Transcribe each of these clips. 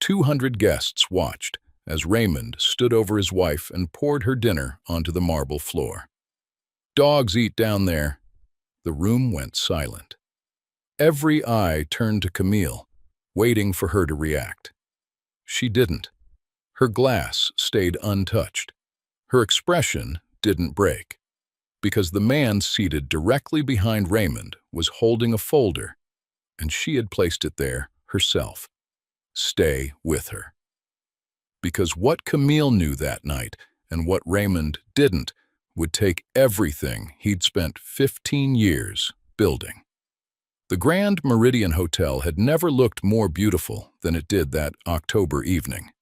200 guests watched as Raymond stood over his wife and poured her dinner onto the marble floor. "Dogs eat down there." The room went silent. Every eye turned to Camille, waiting for her to react. She didn't. Her glass stayed untouched. Her expression didn't break, because the man seated directly behind Raymond was holding a folder, and she had placed it there herself. Stay with her. Because what Camille knew that night, and what Raymond didn't, would take everything he'd spent 15 years building. The Grand Meridian Hotel had never looked more beautiful than it did that October evening.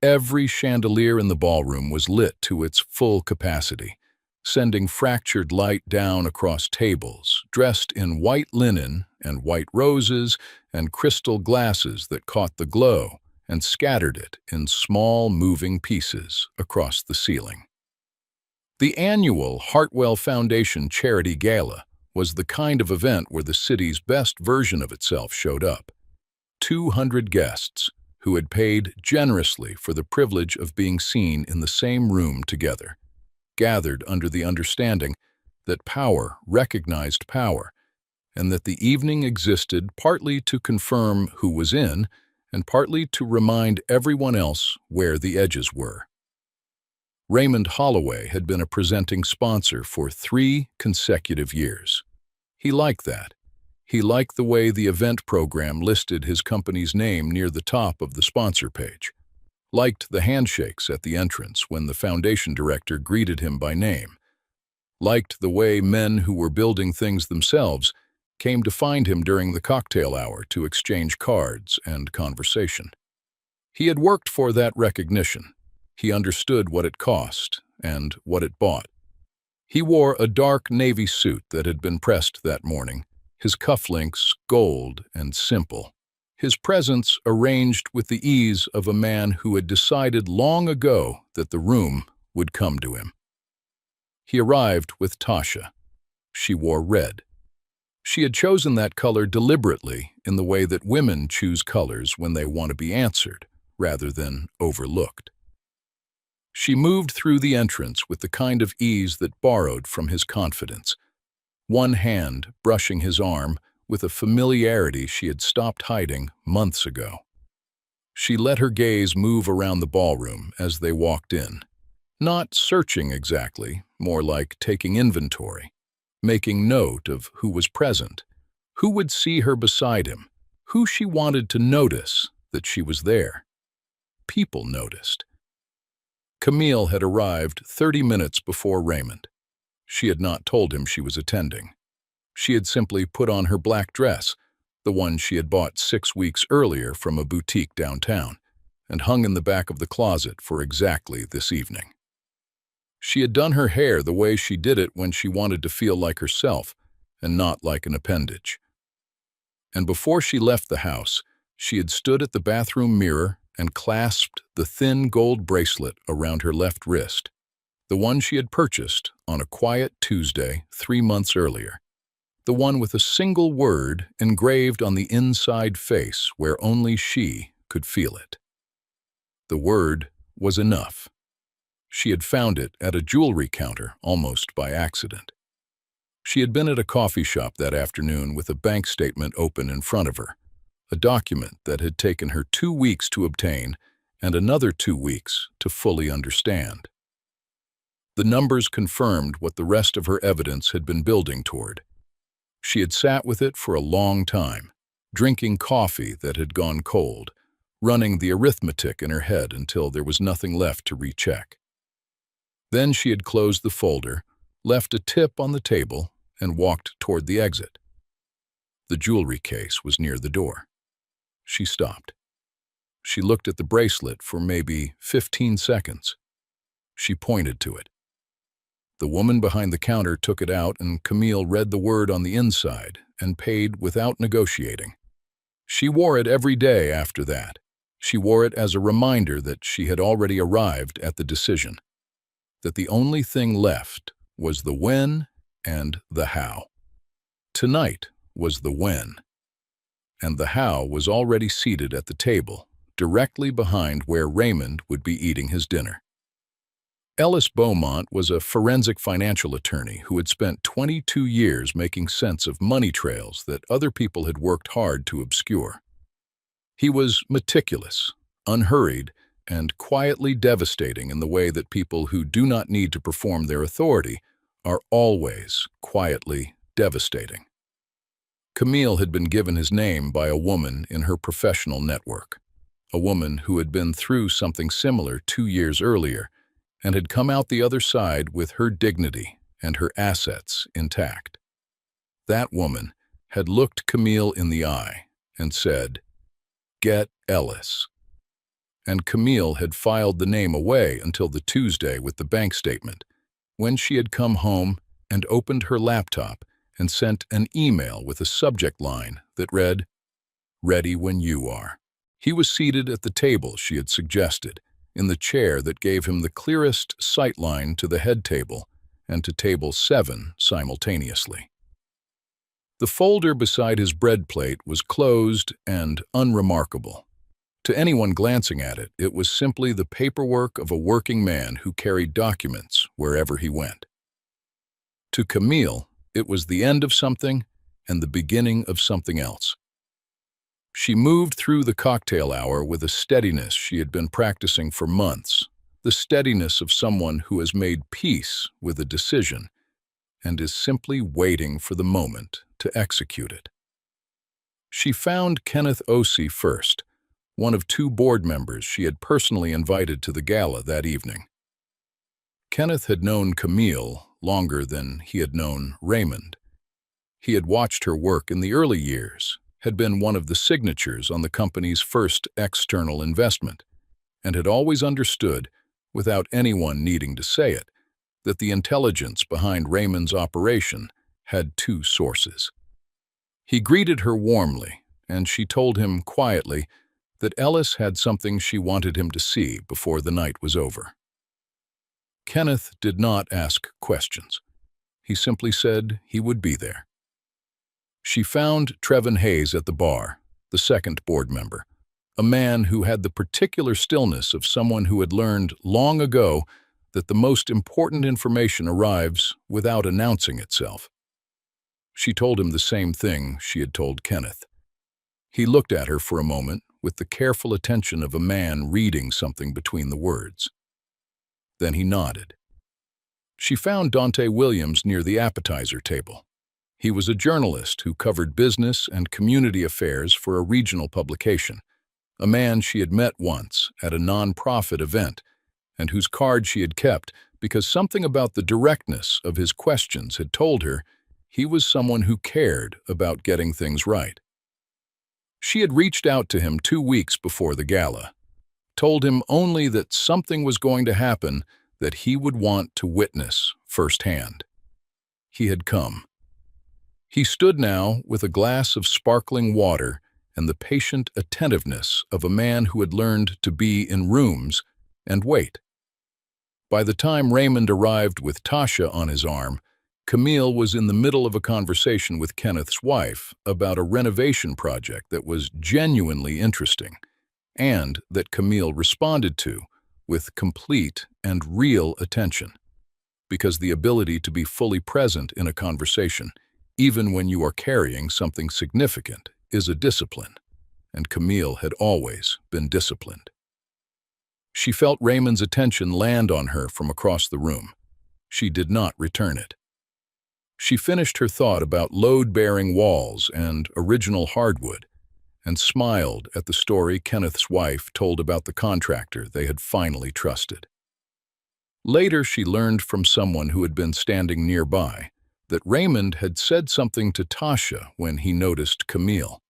Every chandelier in the ballroom was lit to its full capacity, sending fractured light down across tables, dressed in white linen and white roses and crystal glasses that caught the glow and scattered it in small moving pieces across the ceiling. The annual Hartwell Foundation Charity Gala was the kind of event where the city's best version of itself showed up. 200 guests, who had paid generously for the privilege of being seen in the same room together, gathered under the understanding that power recognized power, and that the evening existed partly to confirm who was in and partly to remind everyone else where the edges were. Raymond Holloway had been a presenting sponsor for 3 consecutive years. He liked that. He liked the way the event program listed his company's name near the top of the sponsor page. Liked the handshakes at the entrance when the foundation director greeted him by name. Liked the way men who were building things themselves came to find him during the cocktail hour to exchange cards and conversation. He had worked for that recognition. He understood what it cost and what it bought. He wore a dark navy suit that had been pressed that morning, his cufflinks gold and simple, his presence arranged with the ease of a man who had decided long ago that the room would come to him. He arrived with Tasha. She wore red. She had chosen that color deliberately in the way that women choose colors when they want to be answered, rather than overlooked. She moved through the entrance with the kind of ease that borrowed from his confidence, one hand brushing his arm with a familiarity she had stopped hiding months ago. She let her gaze move around the ballroom as they walked in, not searching exactly, more like taking inventory, making note of who was present, who would see her beside him, who she wanted to notice that she was there. People noticed. Camille had arrived 30 minutes before Raymond. She had not told him she was attending. She had simply put on her black dress, the one she had bought 6 weeks earlier from a boutique downtown, and hung in the back of the closet for exactly this evening. She had done her hair the way she did it when she wanted to feel like herself and not like an appendage. And before she left the house, she had stood at the bathroom mirror and clasped the thin gold bracelet around her left wrist, the one she had purchased on a quiet Tuesday 3 months earlier, the one with a single word engraved on the inside face where only she could feel it. The word was enough. She had found it at a jewelry counter almost by accident. She had been at a coffee shop that afternoon with a bank statement open in front of her, a document that had taken her 2 weeks to obtain and another 2 weeks to fully understand. The numbers confirmed what the rest of her evidence had been building toward. She had sat with it for a long time, drinking coffee that had gone cold, running the arithmetic in her head until there was nothing left to recheck. Then she had closed the folder, left a tip on the table, and walked toward the exit. The jewelry case was near the door. She stopped. She looked at the bracelet for maybe 15 seconds. She pointed to it. The woman behind the counter took it out, and Camille read the word on the inside and paid without negotiating. She wore it every day after that. She wore it as a reminder that she had already arrived at the decision, that the only thing left was the when and the how. Tonight was the when, and the how was already seated at the table, directly behind where Raymond would be eating his dinner. Ellis Beaumont was a forensic financial attorney who had spent 22 years making sense of money trails that other people had worked hard to obscure. He was meticulous, unhurried, and quietly devastating in the way that people who do not need to perform their authority are always quietly devastating. Camille had been given his name by a woman in her professional network, a woman who had been through something similar 2 years earlier and had come out the other side with her dignity and her assets intact. That woman had looked Camille in the eye and said, "Get Ellis." And Camille had filed the name away until the Tuesday with the bank statement, when she had come home and opened her laptop and sent an email with a subject line that read, "Ready when you are." He was seated at the table she had suggested, in the chair that gave him the clearest sightline to the head table and to table 7 simultaneously. The folder beside his bread plate was closed and unremarkable. To anyone glancing at it, it was simply the paperwork of a working man who carried documents wherever he went. To Camille, it was the end of something and the beginning of something else. She moved through the cocktail hour with a steadiness she had been practicing for months, the steadiness of someone who has made peace with a decision and is simply waiting for the moment to execute it. She found Kenneth Ossie first, one of 2 board members she had personally invited to the gala that evening. Kenneth had known Camille longer than he had known Raymond. He had watched her work in the early years, had been one of the signatures on the company's first external investment, and had always understood, without anyone needing to say it, that the intelligence behind Raymond's operation had 2 sources. He greeted her warmly, and she told him quietly that Ellis had something she wanted him to see before the night was over. Kenneth did not ask questions. He simply said he would be there. She found Trevin Hayes at the bar, the second board member, a man who had the particular stillness of someone who had learned long ago that the most important information arrives without announcing itself. She told him the same thing she had told Kenneth. He looked at her for a moment with the careful attention of a man reading something between the words. Then he nodded. She found Dante Williams near the appetizer table. He was a journalist who covered business and community affairs for a regional publication, a man she had met once at a non-profit event, and whose card she had kept because something about the directness of his questions had told her he was someone who cared about getting things right. She had reached out to him 2 weeks before the gala, told him only that something was going to happen that he would want to witness firsthand. He had come. He stood now with a glass of sparkling water and the patient attentiveness of a man who had learned to be in rooms and wait. By the time Raymond arrived with Tasha on his arm, Camille was in the middle of a conversation with Kenneth's wife about a renovation project that was genuinely interesting, and that Camille responded to with complete and real attention, because the ability to be fully present in a conversation, even when you are carrying something significant, is a discipline, and Camille had always been disciplined. She felt Raymond's attention land on her from across the room. She did not return it. She finished her thought about load-bearing walls and original hardwood, and smiled at the story Kenneth's wife told about the contractor they had finally trusted. Later, she learned from someone who had been standing nearby that Raymond had said something to Tasha when he noticed Camille,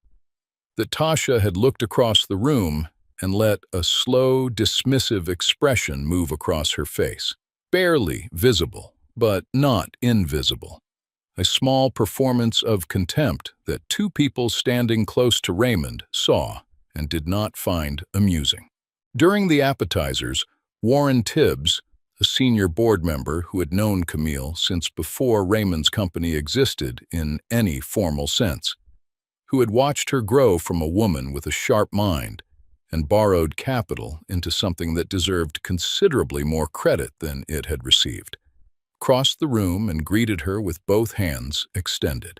that Tasha had looked across the room and let a slow, dismissive expression move across her face, barely visible, but not invisible. A small performance of contempt that 2 people standing close to Raymond saw and did not find amusing. During the appetizers, Warren Tibbs, a senior board member who had known Camille since before Raymond's company existed in any formal sense, who had watched her grow from a woman with a sharp mind and borrowed capital into something that deserved considerably more credit than it had received, crossed the room and greeted her with both hands extended.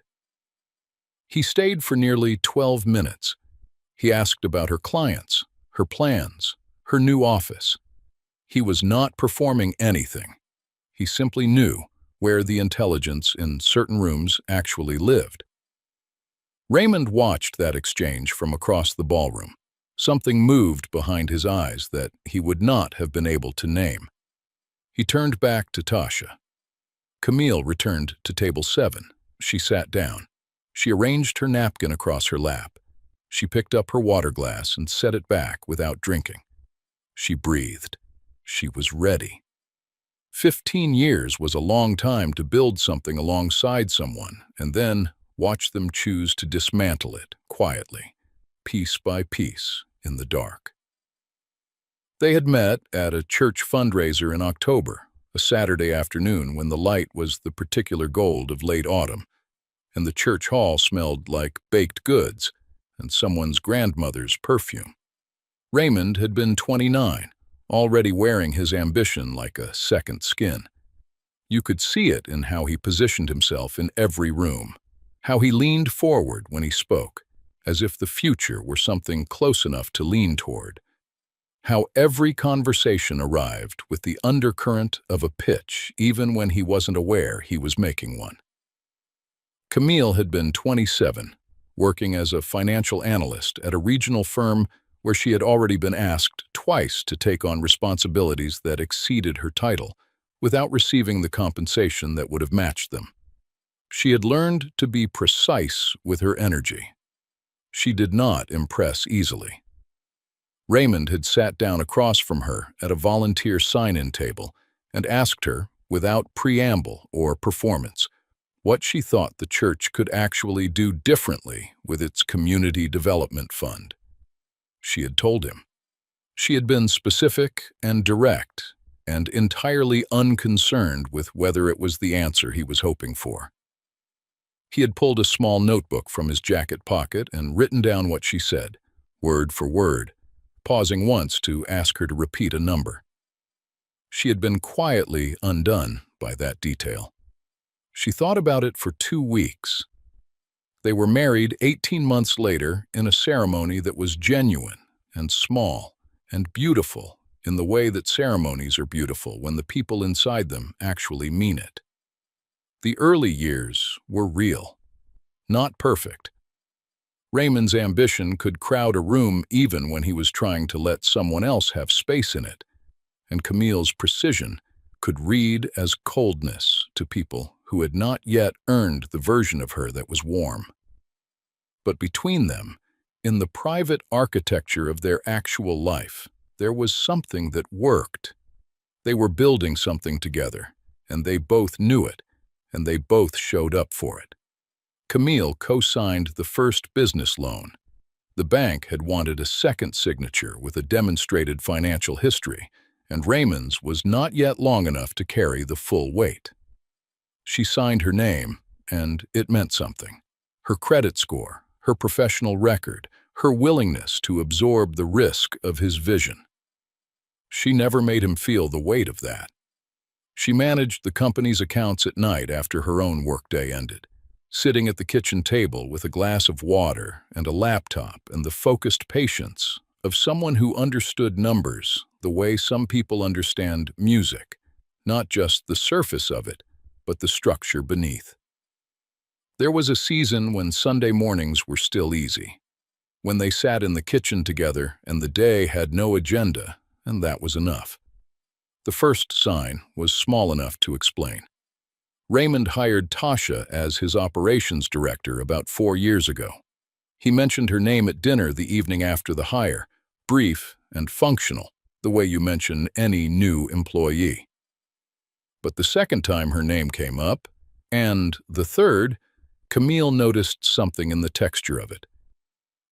He stayed for nearly 12 minutes. He asked about her clients, her plans, her new office. He was not performing anything. He simply knew where the intelligence in certain rooms actually lived. Raymond watched that exchange from across the ballroom. Something moved behind his eyes that he would not have been able to name. He turned back to Tasha. Camille returned to table 7. She sat down. She arranged her napkin across her lap. She picked up her water glass and set it back without drinking. She breathed. She was ready. 15 years was a long time to build something alongside someone and then watch them choose to dismantle it quietly, piece by piece, in the dark. They had met at a church fundraiser in October, a Saturday afternoon when the light was the particular gold of late autumn, and the church hall smelled like baked goods and someone's grandmother's perfume. Raymond had been 29, already wearing his ambition like a second skin. You could see it in how he positioned himself in every room, how he leaned forward when he spoke, as if the future were something close enough to lean toward, how every conversation arrived with the undercurrent of a pitch even when he wasn't aware he was making one. Camille had been 27, working as a financial analyst at a regional firm where she had already been asked twice to take on responsibilities that exceeded her title without receiving the compensation that would have matched them. She had learned to be precise with her energy. She did not impress easily. Raymond had sat down across from her at a volunteer sign-in table and asked her, without preamble or performance, what she thought the church could actually do differently with its community development fund. She had told him. She had been specific and direct and entirely unconcerned with whether it was the answer he was hoping for. He had pulled a small notebook from his jacket pocket and written down what she said, word for word, pausing once to ask her to repeat a number. She had been quietly undone by that detail. She thought about it for 2 weeks. They were married 18 months later in a ceremony that was genuine and small and beautiful in the way that ceremonies are beautiful when the people inside them actually mean it. The early years were real, not perfect. Raymond's ambition could crowd a room even when he was trying to let someone else have space in it, and Camille's precision could read as coldness to people who had not yet earned the version of her that was warm. But between them, in the private architecture of their actual life, there was something that worked. They were building something together, and they both knew it, and they both showed up for it. Camille co-signed the first business loan. The bank had wanted a second signature with a demonstrated financial history, and Raymond's was not yet long enough to carry the full weight. She signed her name, and it meant something. Her credit score, her professional record, her willingness to absorb the risk of his vision. She never made him feel the weight of that. She managed the company's accounts at night after her own workday ended, sitting at the kitchen table with a glass of water and a laptop and the focused patience of someone who understood numbers the way some people understand music, not just the surface of it, but the structure beneath. There was a season when Sunday mornings were still easy, when they sat in the kitchen together and the day had no agenda, and that was enough. The first sign was small enough to explain. Raymond hired Tasha as his operations director about 4 years ago. He mentioned her name at dinner the evening after the hire, brief and functional, the way you mention any new employee. But the second time her name came up, and the third, Camille noticed something in the texture of it.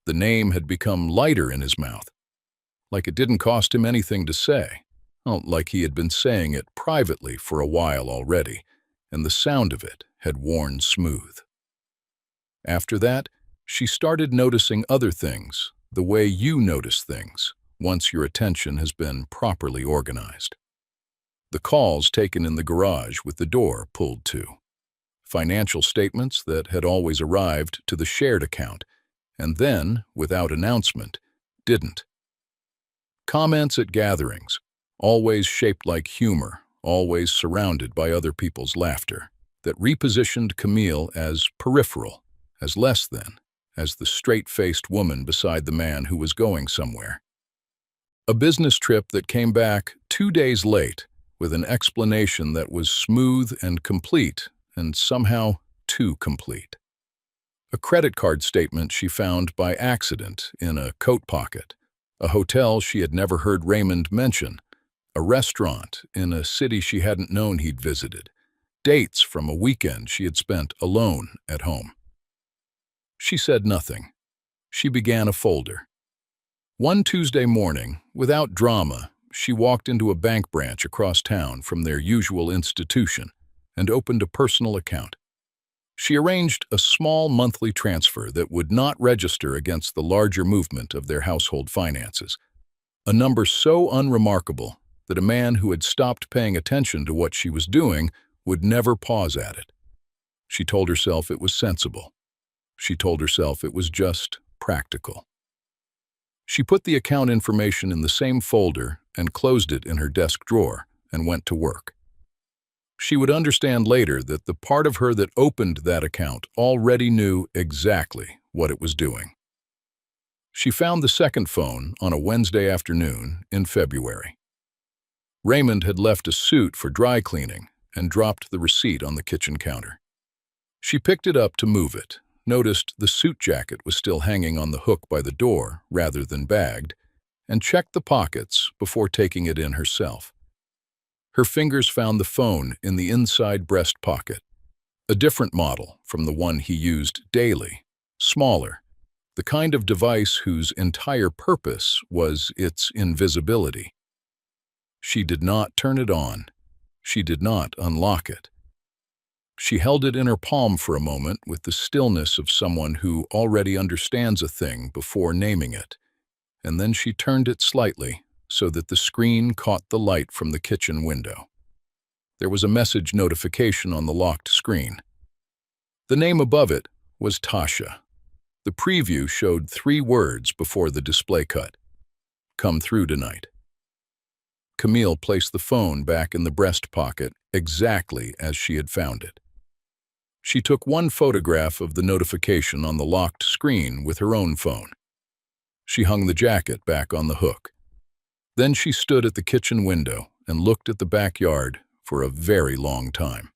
The name had become lighter in his mouth, like it didn't cost him anything to say, like he had been saying it privately for a while already, and the sound of it had worn smooth. After that, she started noticing other things, the way you notice things once your attention has been properly organized. The calls taken in the garage with the door pulled to. Financial statements that had always arrived to the shared account, and then, without announcement, didn't. Comments at gatherings, always shaped like humor, always surrounded by other people's laughter, that repositioned Camille as peripheral, as less than, as the straight-faced woman beside the man who was going somewhere. A business trip that came back 2 days late with an explanation that was smooth and complete, and somehow too complete. A credit card statement she found by accident in a coat pocket, a hotel she had never heard Raymond mention, a restaurant in a city she hadn't known he'd visited, dates from a weekend she had spent alone at home. She said nothing. She began a folder. One Tuesday morning, without drama, she walked into a bank branch across town from their usual institution and opened a personal account. She arranged a small monthly transfer that would not register against the larger movement of their household finances, a number so unremarkable that a man who had stopped paying attention to what she was doing would never pause at it. She told herself it was sensible. She told herself it was just practical. She put the account information in the same folder and closed it in her desk drawer and went to work. She would understand later that the part of her that opened that account already knew exactly what it was doing. She found the second phone on a Wednesday afternoon in February. Raymond had left a suit for dry cleaning and dropped the receipt on the kitchen counter. She picked it up to move it, noticed the suit jacket was still hanging on the hook by the door rather than bagged, and checked the pockets before taking it in herself. Her fingers found the phone in the inside breast pocket, a different model from the one he used daily, smaller, the kind of device whose entire purpose was its invisibility. She did not turn it on. She did not unlock it. She held it in her palm for a moment with the stillness of someone who already understands a thing before naming it, and then she turned it slightly so that the screen caught the light from the kitchen window. There was a message notification on the locked screen. The name above it was Tasha. The preview showed 3 words before the display cut. "Come through tonight." Camille placed the phone back in the breast pocket exactly as she had found it. She took one photograph of the notification on the locked screen with her own phone. She hung the jacket back on the hook. Then she stood at the kitchen window and looked at the backyard for a very long time.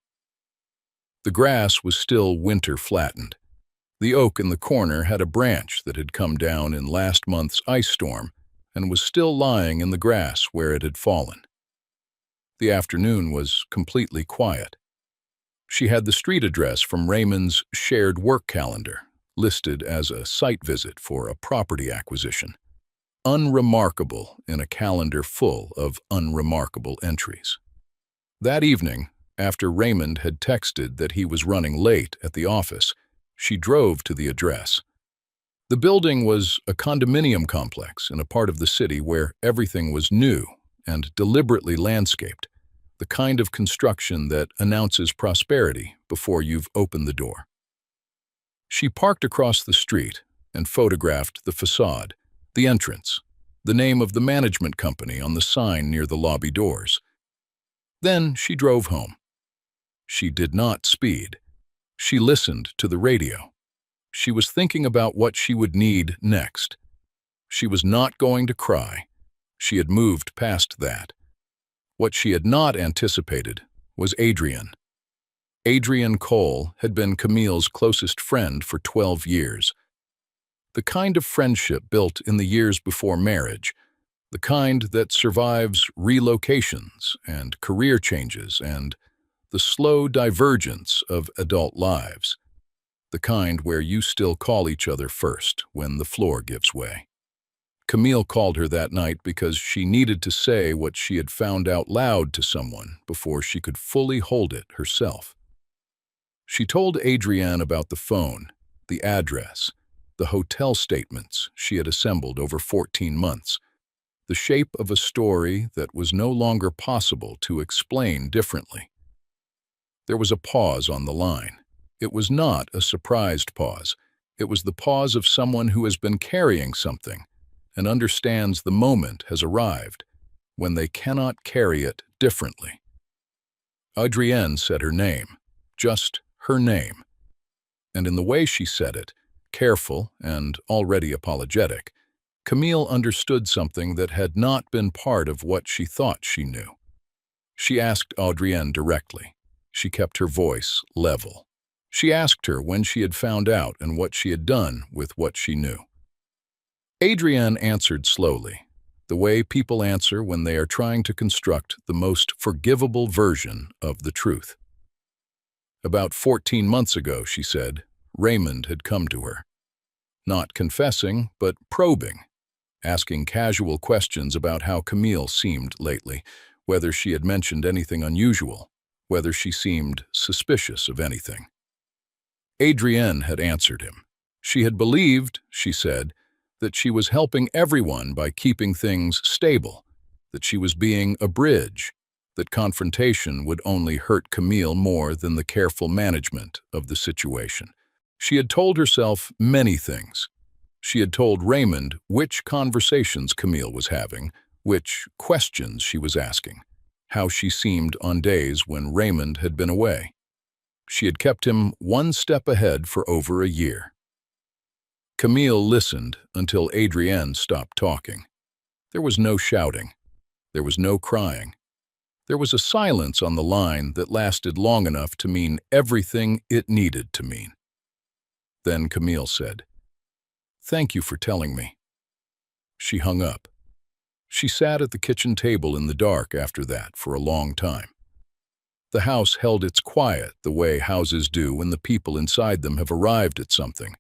The grass was still winter-flattened. The oak in the corner had a branch that had come down in last month's ice storm and was still lying in the grass where it had fallen. The afternoon was completely quiet. She had the street address from Raymond's shared work calendar, listed as a site visit for a property acquisition. Unremarkable in a calendar full of unremarkable entries. That evening, after Raymond had texted that he was running late at the office, she drove to the address. The building was a condominium complex in a part of the city where everything was new and deliberately landscaped, the kind of construction that announces prosperity before you've opened the door. She parked across the street and photographed the facade, the entrance, the name of the management company on the sign near the lobby doors. Then she drove home. She did not speed. She listened to the radio. She was thinking about what she would need next. She was not going to cry. She had moved past that. What she had not anticipated was Adrian. Adrian Cole had been Camille's closest friend for 12 years. The kind of friendship built in the years before marriage, the kind that survives relocations and career changes and the slow divergence of adult lives, the kind where you still call each other first when the floor gives way. Camille called her that night because she needed to say what she had found out loud to someone before she could fully hold it herself. She told Adrienne about the phone, the address, the hotel statements she had assembled over 14 months, the shape of a story that was no longer possible to explain differently. There was a pause on the line. It was not a surprised pause. It was the pause of someone who has been carrying something and understands the moment has arrived when they cannot carry it differently. Adrienne said her name, just her name. And in the way she said it, careful and already apologetic, Camille understood something that had not been part of what she thought she knew. She asked Adrienne directly. She kept her voice level. She asked her when she had found out and what she had done with what she knew. Adrienne answered slowly, the way people answer when they are trying to construct the most forgivable version of the truth. About 14 months ago, she said, Raymond had come to her. Not confessing, but probing, asking casual questions about how Camille seemed lately, whether she had mentioned anything unusual, whether she seemed suspicious of anything. Adrienne had answered him. She had believed, she said, that she was helping everyone by keeping things stable, that she was being a bridge, that confrontation would only hurt Camille more than the careful management of the situation. She had told herself many things. She had told Raymond which conversations Camille was having, which questions she was asking, how she seemed on days when Raymond had been away. She had kept him one step ahead for over a year. Camille listened until Adrienne stopped talking. There was no shouting. There was no crying. There was a silence on the line that lasted long enough to mean everything it needed to mean. Then Camille said, "Thank you for telling me." She hung up. She sat at the kitchen table in the dark after that for a long time. The house held its quiet the way houses do when the people inside them have arrived at something.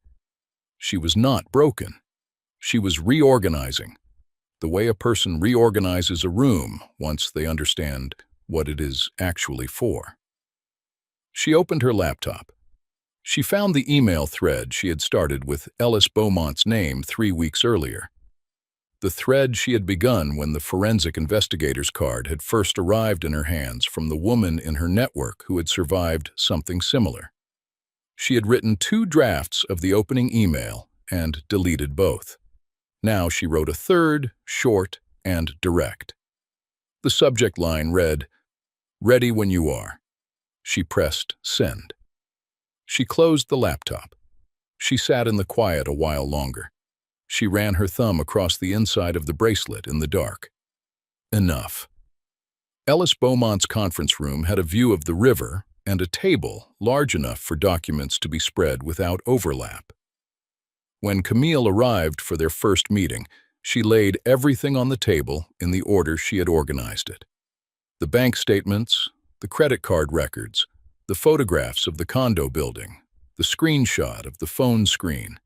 She was not broken. She was reorganizing, the way a person reorganizes a room once they understand what it is actually for. She opened her laptop. She found the email thread she had started with Ellis Beaumont's name 3 weeks earlier. The thread she had begun when the forensic investigator's card had first arrived in her hands from the woman in her network who had survived something similar. She had written 2 drafts of the opening email and deleted both. Now she wrote a third, short and direct. The subject line read, "Ready when you are." She pressed send. She closed the laptop. She sat in the quiet a while longer. She ran her thumb across the inside of the bracelet in the dark. Enough. Ellis Beaumont's conference room had a view of the river and a table large enough for documents to be spread without overlap. When Camille arrived for their first meeting, she laid everything on the table in the order she had organized it. The bank statements, the credit card records, the photographs of the condo building, the screenshot of the phone screen,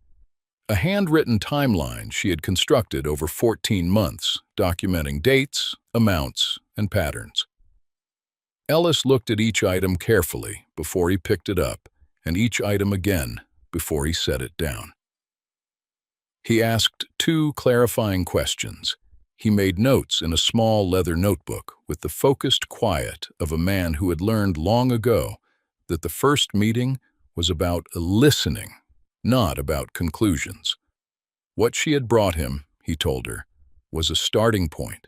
a handwritten timeline she had constructed over 14 months, documenting dates, amounts, and patterns. Ellis looked at each item carefully before he picked it up, and each item again before he set it down. He asked 2 clarifying questions. He made notes in a small leather notebook with the focused quiet of a man who had learned long ago that the first meeting was about listening, not about conclusions. What she had brought him, he told her, was a starting point.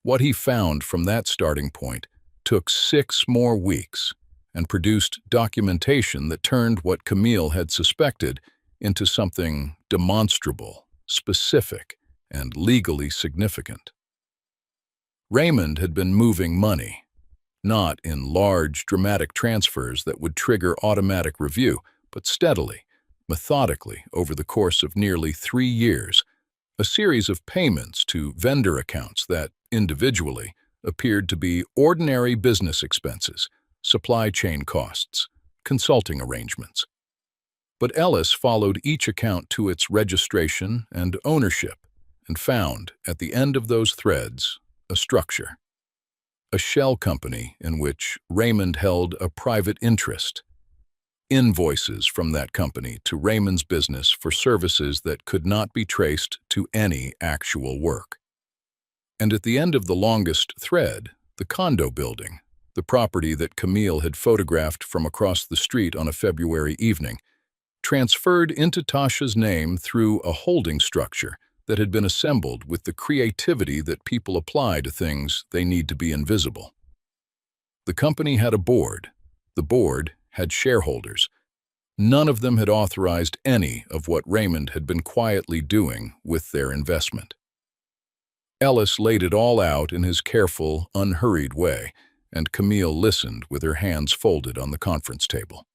What he found from that starting point took 6 more weeks and produced documentation that turned what Camille had suspected into something demonstrable, specific, and legally significant. Raymond had been moving money, not in large, dramatic transfers that would trigger automatic review, but steadily, methodically over the course of nearly 3 years, a series of payments to vendor accounts that, individually, appeared to be ordinary business expenses, supply chain costs, consulting arrangements. But Ellis followed each account to its registration and ownership and found, at the end of those threads, a structure. A shell company in which Raymond held a private interest. invoices from that company to Raymond's business for services that could not be traced to any actual work. And at the end of the longest thread, the condo building, the property that Camille had photographed from across the street on a February evening, transferred into Tasha's name through a holding structure that had been assembled with the creativity that people apply to things they need to be invisible. The company had a board. The board had shareholders. None of them had authorized any of what Raymond had been quietly doing with their investment. Ellis laid it all out in his careful, unhurried way, and Camille listened with her hands folded on the conference table.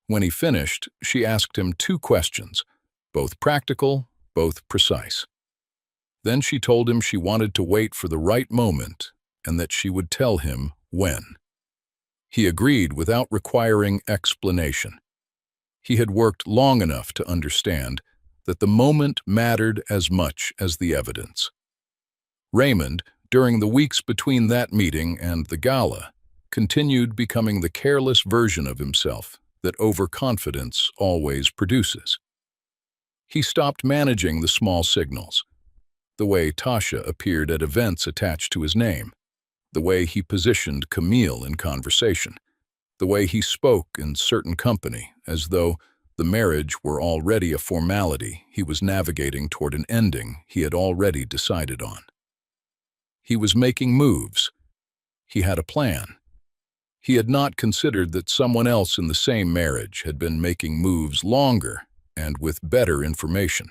When he finished, she asked him 2 questions, both practical, both precise. Then she told him she wanted to wait for the right moment and that she would tell him when. He agreed without requiring explanation. He had worked long enough to understand that the moment mattered as much as the evidence. Raymond, during the weeks between that meeting and the gala, continued becoming the careless version of himself that overconfidence always produces. He stopped managing the small signals, the way Tasha appeared at events attached to his name, the way he positioned Camille in conversation, the way he spoke in certain company as though the marriage were already a formality he was navigating toward an ending he had already decided on. He was making moves. He had a plan. He had not considered that someone else in the same marriage had been making moves longer and with better information.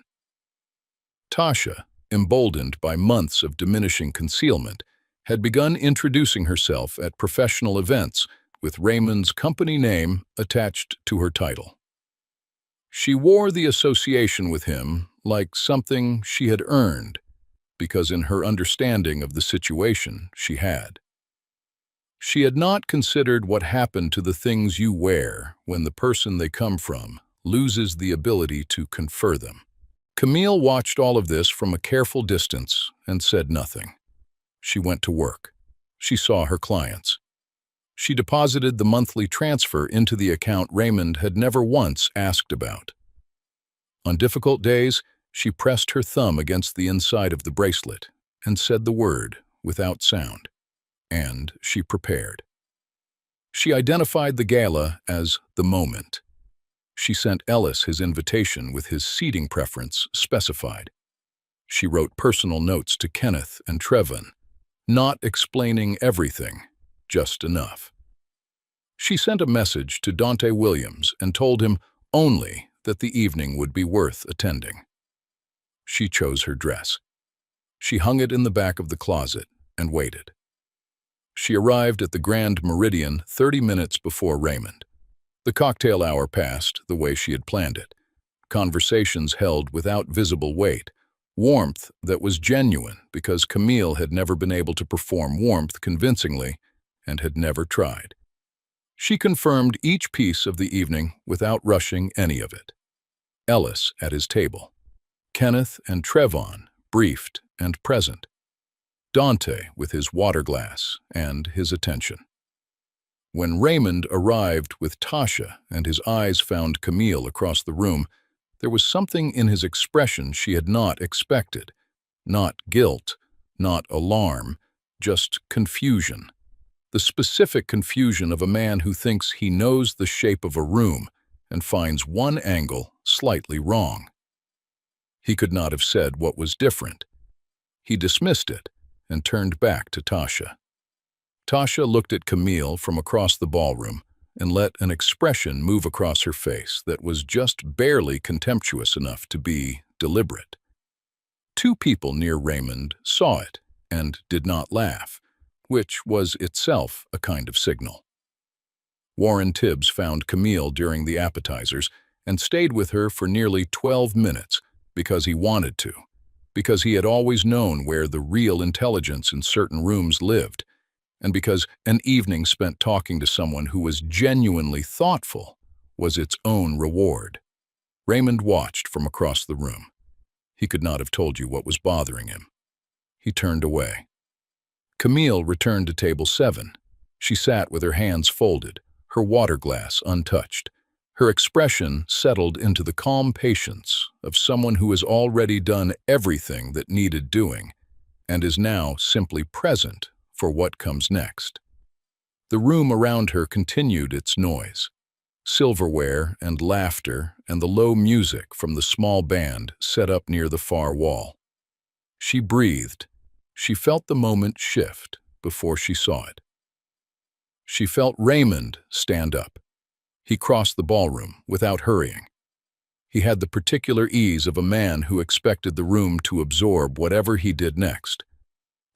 Tasha, emboldened by months of diminishing concealment, had begun introducing herself at professional events with Raymond's company name attached to her title. She wore the association with him like something she had earned, because in her understanding of the situation she had. She had not considered what happened to the things you wear when the person they come from loses the ability to confer them. Camille watched all of this from a careful distance and said nothing. She went to work. She saw her clients. She deposited the monthly transfer into the account Raymond had never once asked about. On difficult days, she pressed her thumb against the inside of the bracelet and said the word without sound. And she prepared. She identified the gala as the moment. She sent Ellis his invitation with his seating preference specified. She wrote personal notes to Kenneth and Trevin, not explaining everything, just enough. She sent a message to Dante Williams and told him only that the evening would be worth attending. She chose her dress. She hung it in the back of the closet and waited. She arrived at the Grand Meridian 30 minutes before Raymond. The cocktail hour passed the way she had planned it. Conversations held without visible weight, warmth that was genuine because Camille had never been able to perform warmth convincingly and had never tried. She confirmed each piece of the evening without rushing any of it. Ellis at his table. Kenneth and Trevon, briefed and present. Dante with his water glass and his attention. When Raymond arrived with Tasha and his eyes found Camille across the room, there was something in his expression she had not expected. Not guilt, not alarm, just confusion. The specific confusion of a man who thinks he knows the shape of a room and finds one angle slightly wrong. He could not have said what was different. He dismissed it and turned back to Tasha. Tasha looked at Camille from across the ballroom and let an expression move across her face that was just barely contemptuous enough to be deliberate. 2 people near Raymond saw it and did not laugh, which was itself a kind of signal. Warren Tibbs found Camille during the appetizers and stayed with her for nearly 12 minutes because he wanted to, because he had always known where the real intelligence in certain rooms lived, and because an evening spent talking to someone who was genuinely thoughtful was its own reward. Raymond watched from across the room. He could not have told you what was bothering him. He turned away. Camille returned to table 7. She sat with her hands folded, her water glass untouched. Her expression settled into the calm patience of someone who has already done everything that needed doing and is now simply present for what comes next. The room around her continued its noise. Silverware and laughter and the low music from the small band set up near the far wall. She breathed. She felt the moment shift before she saw it. She felt Raymond stand up. He crossed the ballroom without hurrying. He had the particular ease of a man who expected the room to absorb whatever he did next.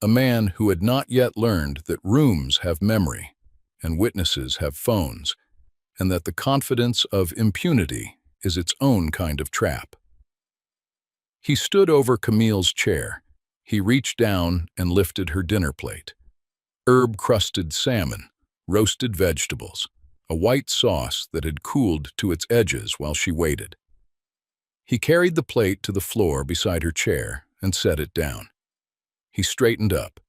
A man who had not yet learned that rooms have memory and witnesses have phones, and that the confidence of impunity is its own kind of trap. He stood over Camille's chair. He reached down and lifted her dinner plate. Herb-crusted salmon, roasted vegetables, a white sauce that had cooled to its edges while she waited. He carried the plate to the floor beside her chair and set it down. He straightened up.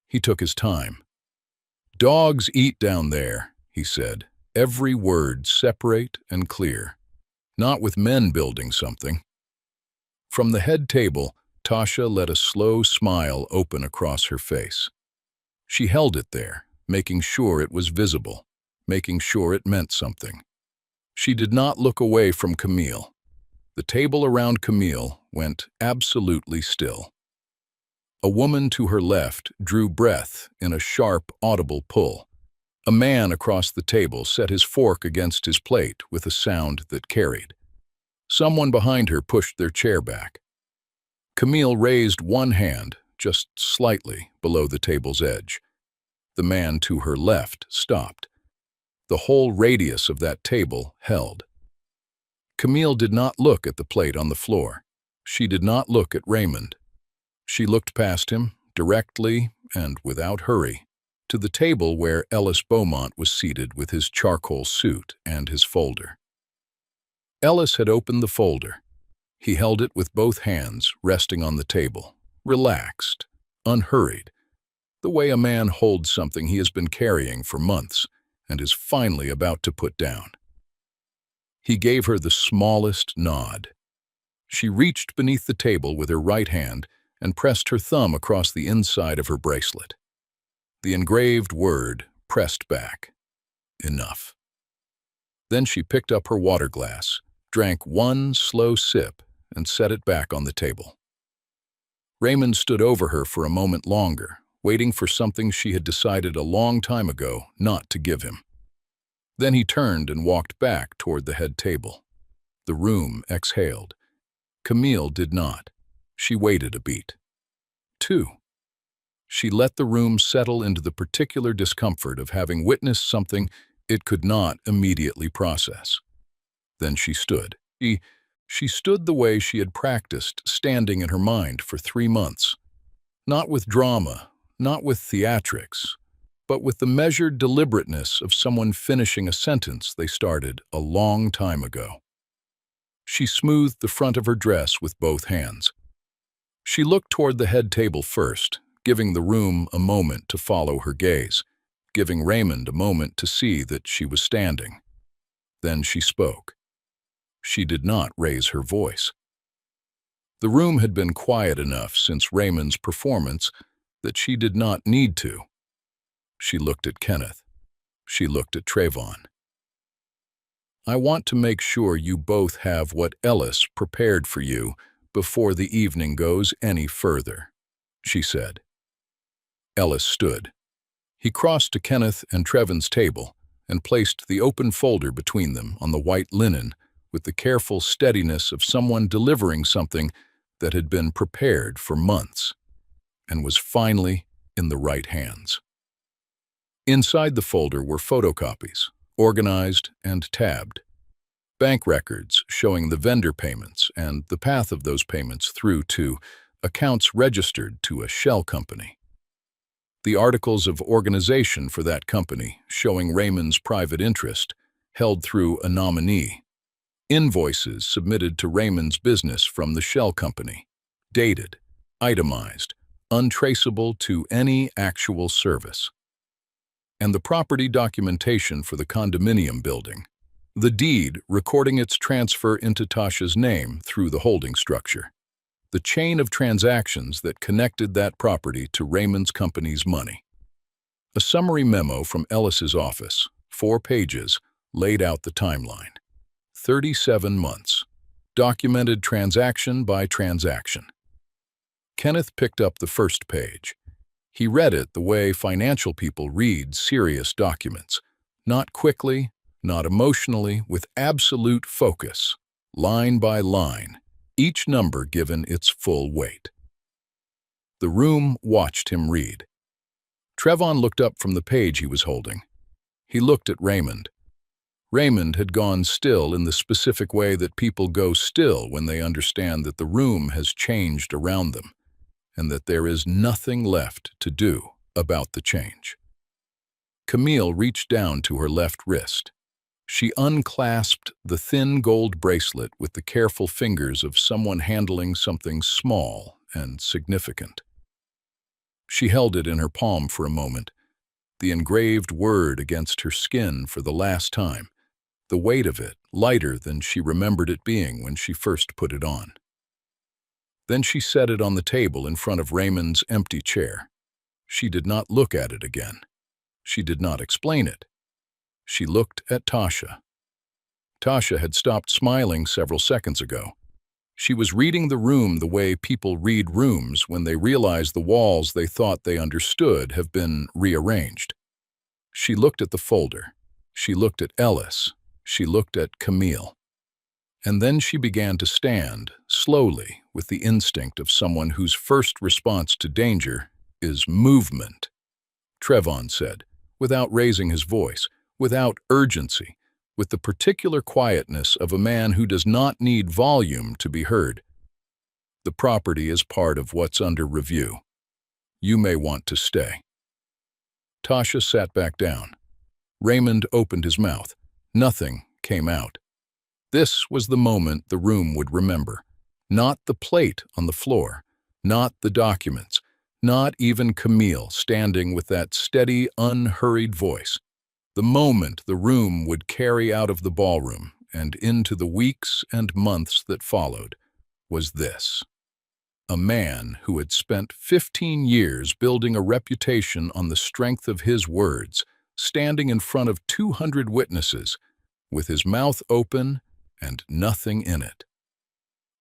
He took his time. "Dogs eat down there," he said, every word separate and clear. "Not with men building something." From the head table, Tasha let a slow smile open across her face. She held it there, making sure it was visible, making sure it meant something. She did not look away from Camille. The table around Camille went absolutely still. A woman to her left drew breath in a sharp, audible pull. A man across the table set his fork against his plate with a sound that carried. Someone behind her pushed their chair back. Camille raised one hand, just slightly below the table's edge. The man to her left stopped. The whole radius of that table held. Camille did not look at the plate on the floor. She did not look at Raymond. She looked past him, directly and without hurry, to the table where Ellis Beaumont was seated with his charcoal suit and his folder. Ellis had opened the folder. He held it with both hands resting on the table, relaxed, unhurried, the way a man holds something he has been carrying for months and is finally about to put down. He gave her the smallest nod. She reached beneath the table with her right hand and pressed her thumb across the inside of her bracelet. The engraved word pressed back. Enough. Then she picked up her water glass, drank one slow sip, and set it back on the table. Raymond stood over her for a moment longer, waiting for something she had decided a long time ago not to give him. Then he turned and walked back toward the head table. The room exhaled. Camille did not. She waited a beat. 2. She let the room settle into the particular discomfort of having witnessed something it could not immediately process. Then she stood. She stood the way she had practiced standing in her mind for 3 months. Not with drama, not with theatrics, but with the measured deliberateness of someone finishing a sentence they started a long time ago. She smoothed the front of her dress with both hands. She looked toward the head table first, giving the room a moment to follow her gaze, giving Raymond a moment to see that she was standing. Then she spoke. She did not raise her voice. The room had been quiet enough since Raymond's performance that she did not need to. She looked at Kenneth. She looked at Trayvon. "I want to make sure you both have what Ellis prepared for you before the evening goes any further," she said. Ellis stood. He crossed to Kenneth and Trevon's table and placed the open folder between them on the white linen with the careful steadiness of someone delivering something that had been prepared for months and was finally in the right hands. Inside the folder were photocopies, organized and tabbed. Bank records showing the vendor payments and the path of those payments through to accounts registered to a shell company. The articles of organization for that company showing Raymond's private interest held through a nominee. Invoices submitted to Raymond's business from the shell company, dated, itemized, untraceable to any actual service. And the property documentation for the condominium building, The deed recording its transfer into Tasha's name through the holding structure. The chain of transactions that connected that property to Raymond's company's money. A summary memo from Ellis's office, 4 pages, laid out the timeline. 37 months. Documented transaction by transaction. Kenneth picked up the first page. He read it the way financial people read serious documents. Not quickly, not emotionally, with absolute focus, line by line, each number given its full weight. The room watched him read. Trevon looked up from the page he was holding. He looked at Raymond. Raymond had gone still in the specific way that people go still when they understand that the room has changed around them, and that there is nothing left to do about the change. Camille reached down to her left wrist. She unclasped the thin gold bracelet with the careful fingers of someone handling something small and significant. She held it in her palm for a moment, the engraved word against her skin for the last time, the weight of it lighter than she remembered it being when she first put it on. Then she set it on the table in front of Raymond's empty chair. She did not look at it again. She did not explain it. She looked at Tasha. Tasha had stopped smiling several seconds ago. She was reading the room the way people read rooms when they realize the walls they thought they understood have been rearranged. She looked at the folder. She looked at Ellis. She looked at Camille. And then she began to stand, slowly, with the instinct of someone whose first response to danger is movement. Trevon said, without raising his voice, without urgency, with the particular quietness of a man who does not need volume to be heard. The property is part of what's under review. You may want to stay. Tasha sat back down. Raymond opened his mouth. Nothing came out. This was the moment the room would remember. Not the plate on the floor, not the documents, not even Camille standing with that steady, unhurried voice. The moment the room would carry out of the ballroom and into the weeks and months that followed was this. A man who had spent 15 years building a reputation on the strength of his words, standing in front of 200 witnesses, with his mouth open and nothing in it.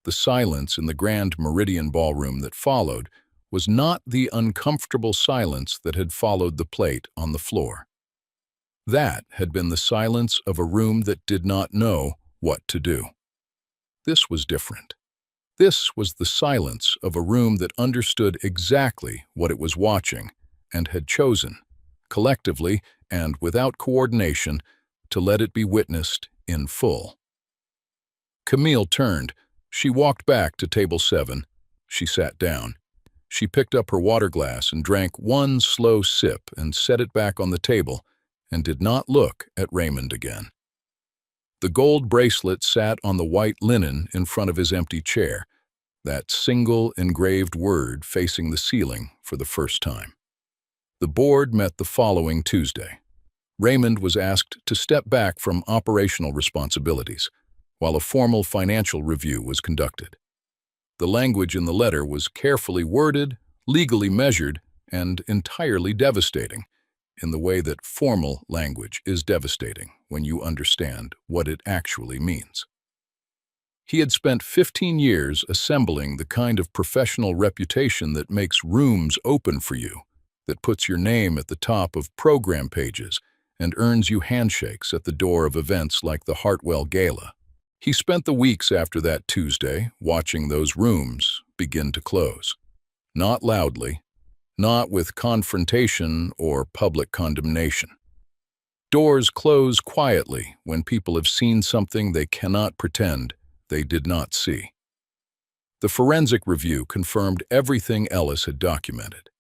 The silence in the Grand Meridian Ballroom that followed was not the uncomfortable silence that had followed the plate on the floor. That had been the silence of a room that did not know what to do. This was different. This was the silence of a room that understood exactly what it was watching and had chosen, collectively and without coordination, to let it be witnessed in full. Camille turned. She walked back to table 7. She sat down. She picked up her water glass and drank one slow sip and set it back on the table, and did not look at Raymond again. The gold bracelet sat on the white linen in front of his empty chair, that single engraved word facing the ceiling for the first time. The board met the following Tuesday. Raymond was asked to step back from operational responsibilities, while a formal financial review was conducted. The language in the letter was carefully worded, legally measured, and entirely devastating, in the way that formal language is devastating when you understand what it actually means. He had spent 15 years assembling the kind of professional reputation that makes rooms open for you, that puts your name at the top of program pages and earns you handshakes at the door of events like the Hartwell Gala. He spent the weeks after that Tuesday watching those rooms begin to close. Not loudly, not with confrontation or public condemnation. Doors close quietly when people have seen something they cannot pretend they did not see. The forensic review confirmed everything Ellis had documented.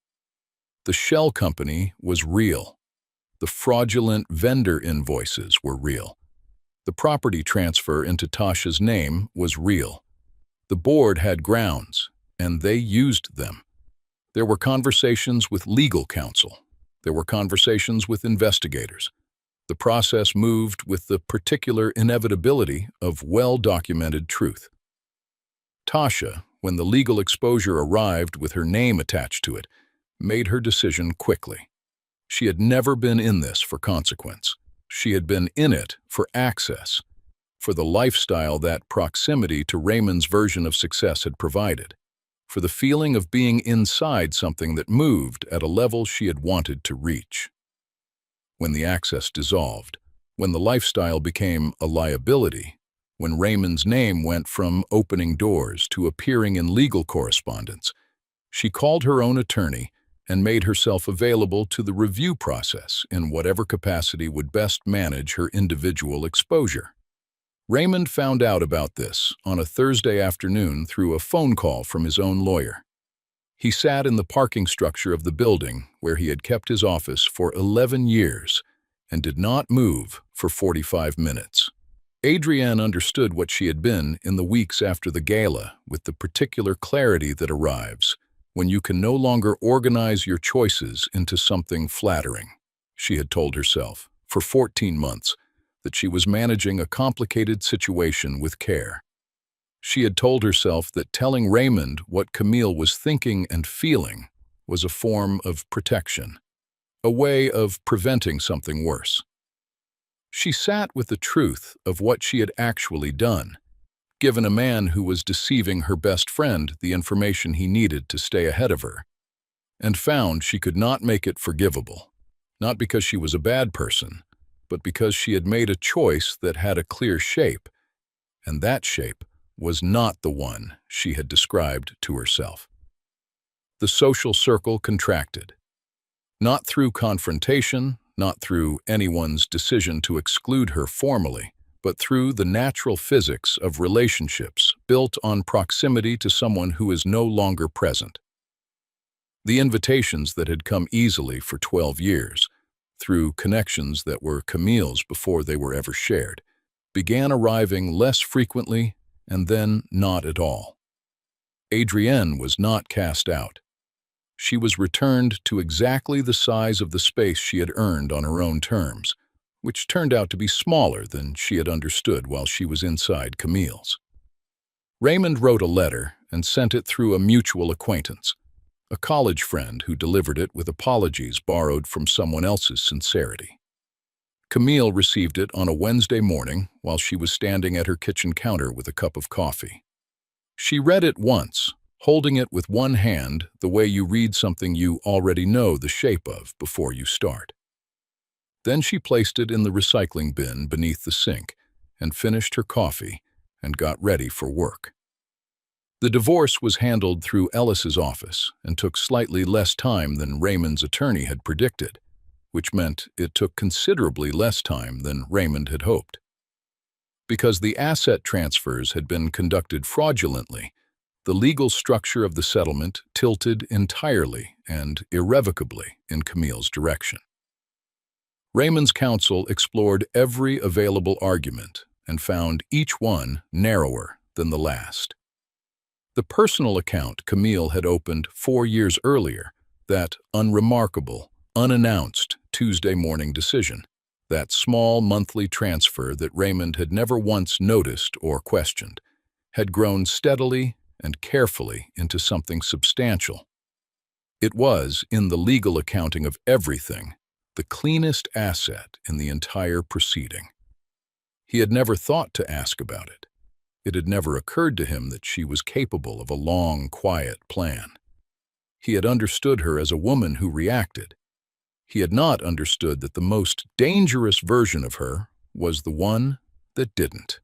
The shell company was real. The fraudulent vendor invoices were real. The property transfer into Tasha's name was real. The board had grounds, and they used them. There were conversations with legal counsel. There were conversations with investigators. The process moved with the particular inevitability of well-documented truth. Tasha, when the legal exposure arrived with her name attached to it, made her decision quickly. She had never been in this for consequence. She had been in it for access, for the lifestyle that proximity to Raymond's version of success had provided, for the feeling of being inside something that moved at a level she had wanted to reach. When the access dissolved, when the lifestyle became a liability, when Raymond's name went from opening doors to appearing in legal correspondence, she called her own attorney and made herself available to the review process in whatever capacity would best manage her individual exposure. Raymond found out about this on a Thursday afternoon through a phone call from his own lawyer. He sat in the parking structure of the building where he had kept his office for 11 years and did not move for 45 minutes. Adrienne understood what she had been in the weeks after the gala with the particular clarity that arrives when you can no longer organize your choices into something flattering. She had told herself, for 14 months, that she was managing a complicated situation with care. She had told herself that telling Raymond what Camille was thinking and feeling was a form of protection, a way of preventing something worse. She sat with the truth of what she had actually done, given a man who was deceiving her best friend the information he needed to stay ahead of her, and found she could not make it forgivable, not because she was a bad person, but because she had made a choice that had a clear shape, and that shape was not the one she had described to herself. The social circle contracted, not through confrontation, not through anyone's decision to exclude her formally, but through the natural physics of relationships built on proximity to someone who is no longer present. The invitations that had come easily for 12 years, through connections that were Camille's before they were ever shared, began arriving less frequently and then not at all. Adrienne was not cast out. She was returned to exactly the size of the space she had earned on her own terms, which turned out to be smaller than she had understood while she was inside Camille's. Raymond wrote a letter and sent it through a mutual acquaintance, a college friend who delivered it with apologies borrowed from someone else's sincerity. Camille received it on a Wednesday morning while she was standing at her kitchen counter with a cup of coffee. She read it once, holding it with one hand the way you read something you already know the shape of before you start. Then she placed it in the recycling bin beneath the sink and finished her coffee and got ready for work. The divorce was handled through Ellis's office and took slightly less time than Raymond's attorney had predicted, which meant it took considerably less time than Raymond had hoped. Because the asset transfers had been conducted fraudulently, the legal structure of the settlement tilted entirely and irrevocably in Camille's direction. Raymond's counsel explored every available argument and found each one narrower than the last. The personal account Camille had opened 4 years earlier, that unremarkable, unannounced Tuesday morning decision, that small monthly transfer that Raymond had never once noticed or questioned, had grown steadily and carefully into something substantial. It was, in the legal accounting of everything, the cleanest asset in the entire proceeding. He had never thought to ask about it. It had never occurred to him that she was capable of a long, quiet plan. He had understood her as a woman who reacted. He had not understood that the most dangerous version of her was the one that didn't.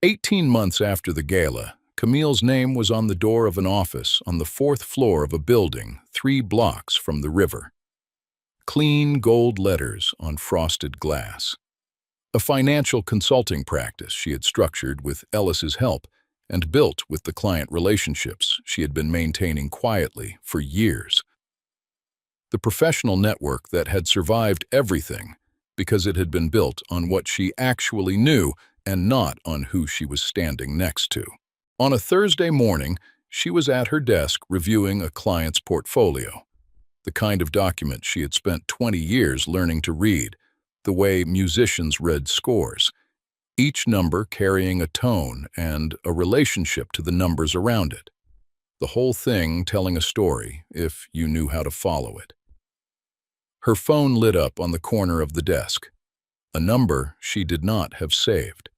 18 months after the gala, Camille's name was on the door of an office on the 4th floor of a building 3 blocks from the river. Clean gold letters on frosted glass. A financial consulting practice she had structured with Ellis's help and built with the client relationships she had been maintaining quietly for years. The professional network that had survived everything because it had been built on what she actually knew and not on who she was standing next to. On a Thursday morning, she was at her desk reviewing a client's portfolio, the kind of document she had spent 20 years learning to read, the way musicians read scores, each number carrying a tone and a relationship to the numbers around it. The whole thing telling a story if you knew how to follow it. Her phone lit up on the corner of the desk, a number she did not have saved.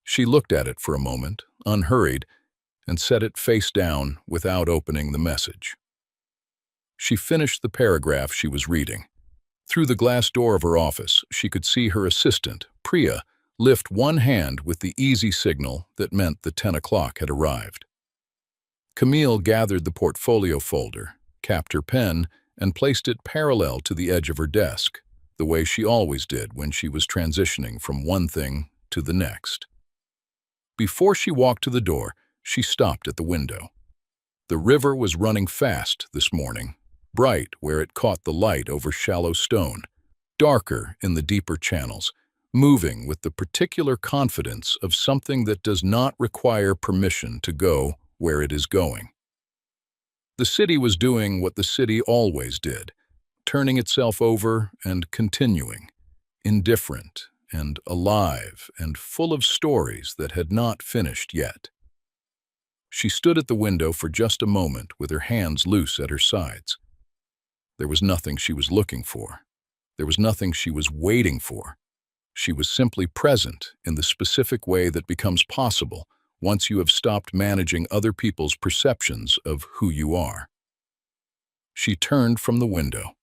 She looked at it for a moment, unhurried, and set it face down without opening the message. She finished the paragraph she was reading. Through the glass door of her office, she could see her assistant, Priya, lift one hand with the easy signal that meant the 10 o'clock had arrived. Camille gathered the portfolio folder, capped her pen, and placed it parallel to the edge of her desk, the way she always did when she was transitioning from one thing to the next. Before she walked to the door, she stopped at the window. The river was running fast this morning, bright where it caught the light over shallow stone, darker in the deeper channels, moving with the particular confidence of something that does not require permission to go where it is going. The city was doing what the city always did, turning itself over and continuing, indifferent and alive and full of stories that had not finished yet. She stood at the window for just a moment with her hands loose at her sides. There was nothing she was looking for. There was nothing she was waiting for. She was simply present in the specific way that becomes possible once you have stopped managing other people's perceptions of who you are. She turned from the window.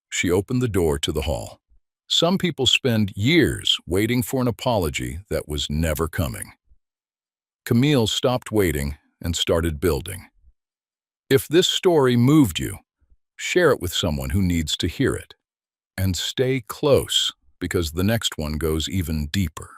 She opened the door to the hall. Some people spend years waiting for an apology that was never coming. Camille stopped waiting and started building. If this story moved you, share it with someone who needs to hear it. And stay close, because the next one goes even deeper.